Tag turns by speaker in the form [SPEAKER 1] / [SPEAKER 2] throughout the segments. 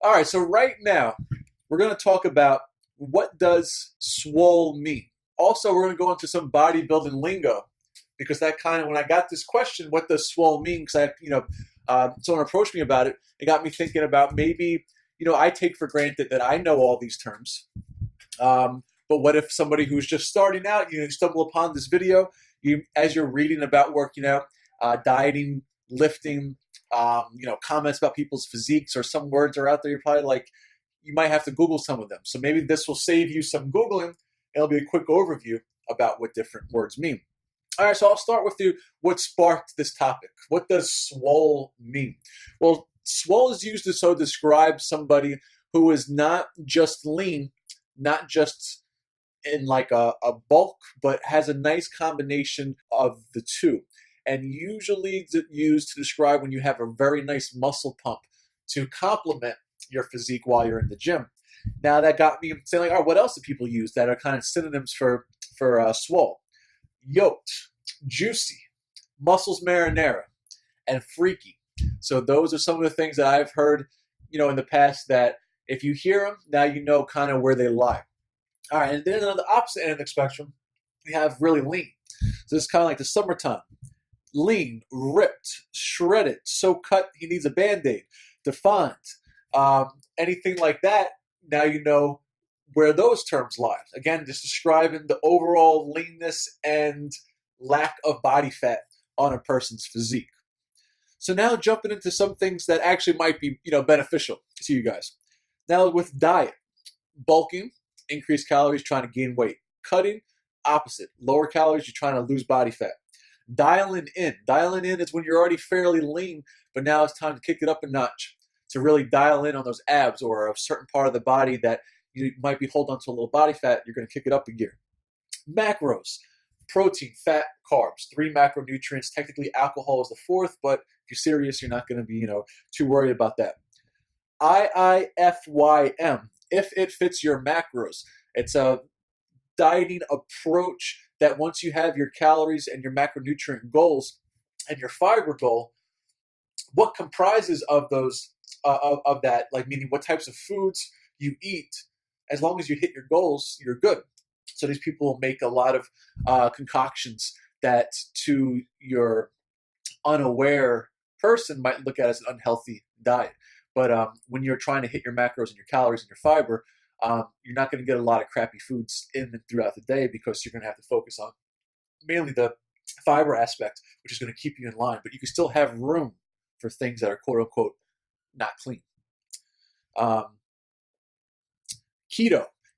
[SPEAKER 1] All right, so right now we're going to talk about what does SWOLE mean. Also, we're going to go into some bodybuilding lingo because that kind of when I got this question, what does SWOLE mean? Because someone approached me about it. It got me thinking about maybe I take for granted that I know all these terms. But what if somebody who's just starting out, stumble upon this video, as you're reading about work, dieting, lifting, comments about people's physiques or some words are out there, you're probably like, you might have to Google some of them. So maybe this will save you some Googling. It'll be a quick overview about what different words mean. All right, so I'll start with what sparked this topic. What does SWOLE mean? Well, SWOLE is used to describe somebody who is not just lean, not just in like a bulk, but has a nice combination of the two. And usually used to describe when you have a very nice muscle pump to complement your physique while you're in the gym. Now that got me saying, like, all right, what else do people use that are kind of synonyms for SWOLE? Yoked, juicy, muscles marinara, and freaky. So those are some of the things that I've heard, in the past that if you hear them, now you know kind of where they lie. All right, and then on the opposite end of the spectrum, we have really lean. So it's kind of like the summertime. Lean, ripped, shredded, so cut he needs a Band-Aid, defined, anything like that, now you know where those terms lie. Again, just describing the overall leanness and lack of body fat on a person's physique. So now jumping into some things that actually might be, beneficial to you guys. Now with diet, bulking, increased calories, trying to gain weight. Cutting, opposite, lower calories, you're trying to lose body fat. Dialing in is when you're already fairly lean, but now it's time to kick it up a notch to really dial in on those abs or a certain part of the body that you might be holding on to a little body fat. You're going to kick it up a gear. Macros, protein, fat, carbs, 3 macronutrients. Technically, alcohol is the 4th, but if you're serious, you're not going to be, too worried about that. IIFYM, if it fits your macros. It's a dieting approach that once you have your calories and your macronutrient goals and your fiber goal, what comprises of those of that, like meaning what types of foods you eat, as long as you hit your goals, you're good. So these people will make a lot of concoctions that to your unaware person might look at as an unhealthy diet. But when you're trying to hit your macros and your calories and your fiber, you're not going to get a lot of crappy foods in throughout the day because you're going to have to focus on mainly the fiber aspect, which is going to keep you in line. But you can still have room for things that are quote unquote not clean. Keto.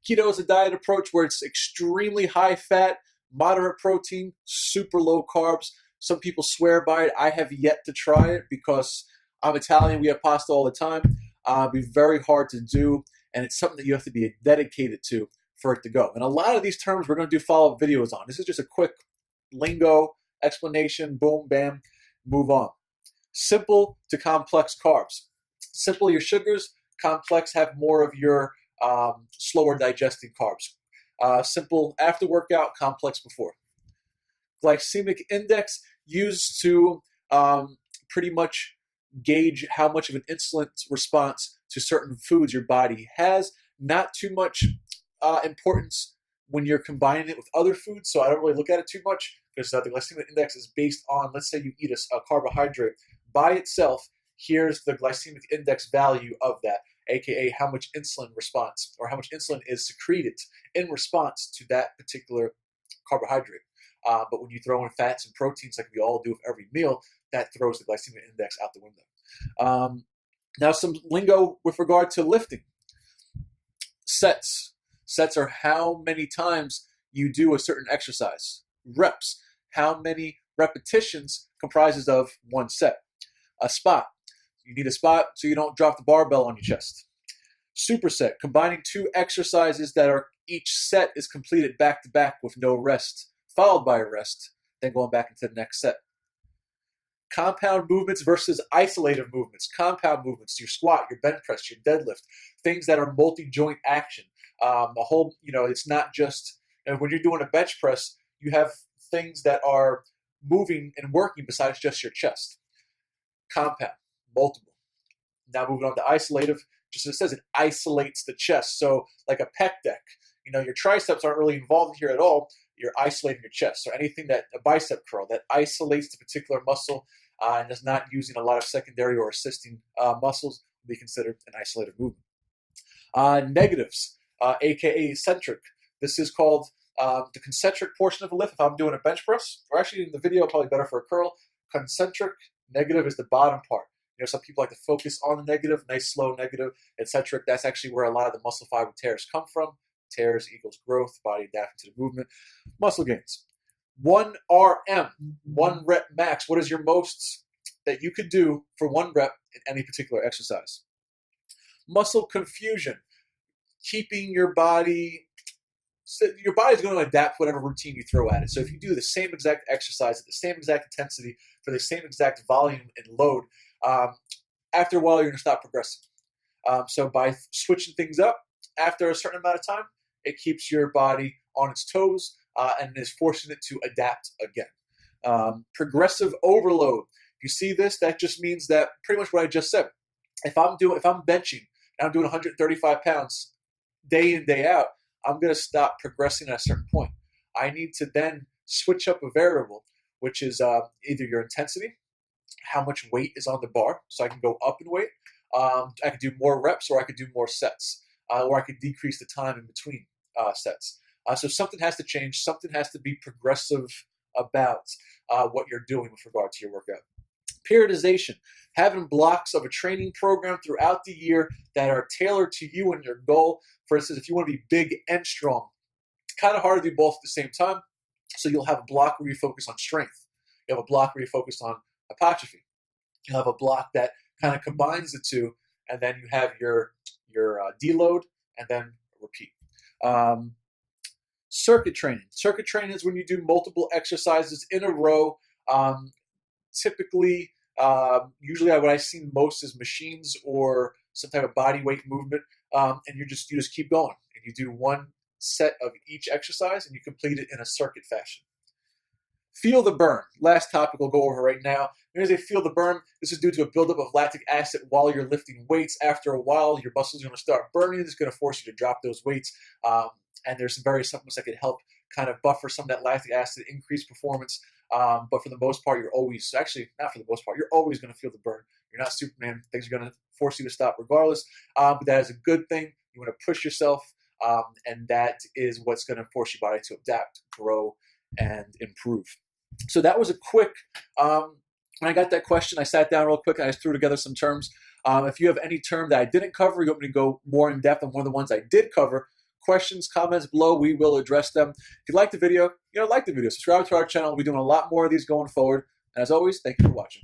[SPEAKER 1] Keto is a diet approach where it's extremely high fat, moderate protein, super low carbs. Some people swear by it. I have yet to try it because I'm Italian. We have pasta all the time. It'd be very hard to do, and it's something that you have to be dedicated to for it to go. And a lot of these terms we're going to do follow-up videos on. This is just a quick lingo explanation. Boom, bam, move on. Simple to complex carbs. Simple, your sugars. Complex, have more of your slower digesting carbs. Simple after workout, complex before. Glycemic index, used to pretty much gauge how much of an insulin response to certain foods your body has. Not too much importance when you're combining it with other foods, so I don't really look at it too much because the glycemic index is based on, let's say you eat a carbohydrate by itself. Here's the glycemic index value of that, aka how much insulin response or how much insulin is secreted in response to that particular carbohydrate. But when you throw in fats and proteins like we all do with every meal, that throws the glycemic index out the window. Now some lingo with regard to lifting. Sets. Sets are how many times you do a certain exercise. Reps. How many repetitions comprises of one set. A spot. You need a spot so you don't drop the barbell on your chest. Superset. Combining 2 exercises that are each set is completed back to back with no rest, followed by a rest, then going back into the next set. Compound movements versus isolated movements. Compound movements, your squat, your bench press, your deadlift, things that are multi-joint action. It's not just, when you're doing a bench press, you have things that are moving and working besides just your chest. Compound, multiple. Now moving on to isolative, just as it says, it isolates the chest. So like a pec deck, your triceps aren't really involved here at all. You're isolating your chest. So anything that, a bicep curl, that isolates the particular muscle and is not using a lot of secondary or assisting muscles will be considered an isolative movement. Negatives, aka eccentric. This is called the concentric portion of a lift. If I'm doing a bench press, or actually in the video, probably better for a curl, concentric, negative is the bottom part. Some people like to focus on the negative, nice slow negative. Eccentric, that's actually where a lot of the muscle fiber tears come from. Tears equals growth, body adapting to the movement. Muscle gains. 1 RM, 1 rep max. What is your most that you could do for 1 rep in any particular exercise? Muscle confusion, keeping your body's going to adapt whatever routine you throw at it. So if you do the same exact exercise at the same exact intensity for the same exact volume and load, after a while you're going to stop progressing. So by switching things up after a certain amount of time, it keeps your body on its toes and is forcing it to adapt again. Progressive overload. If you see this, that just means that pretty much what I just said. If I'm benching and I'm doing 135 pounds day in, day out, I'm going to stop progressing at a certain point. I need to then switch up a variable, which is either your intensity, how much weight is on the bar, so I can go up in weight. I could do more reps, or I could do more sets, or I could decrease the time in between sets. So something has to change. Something has to be progressive about what you're doing with regard to your workout. Periodization, having blocks of a training program throughout the year that are tailored to you and your goal. For instance, if you want to be big and strong, kind of hard to do both at the same time. So you'll have a block where you focus on strength. You have a block where you focus on hypertrophy. You'll have a block that kind of combines the two, and then you have your deload and then repeat. Circuit training. Circuit training is when you do multiple exercises in a row. Typically, usually what I've seen most is machines or some type of body weight movement, and you just keep going, and you do 1 set of each exercise, and you complete it in a circuit fashion. Feel the burn. Last topic we'll go over right now. When I say feel the burn, this is due to a buildup of lactic acid while you're lifting weights. After a while, your muscles are going to start burning. It's going to force you to drop those weights, and there's some various supplements that can help kind of buffer some of that lactic acid, increase performance. But for the most part, you're always going to feel the burn. You're not Superman. Things are going to force you to stop regardless. But that is a good thing. You want to push yourself, and that is what's going to force your body to adapt, grow, and improve. So that was a quick, when I got that question, I sat down real quick and I just threw together some terms. If you have any term that I didn't cover, you want me to go more in depth on one of the ones I did cover, questions, comments below, we will address them. If you like the video, like the video. Subscribe to our channel. We'll be doing a lot more of these going forward. And as always, thank you for watching.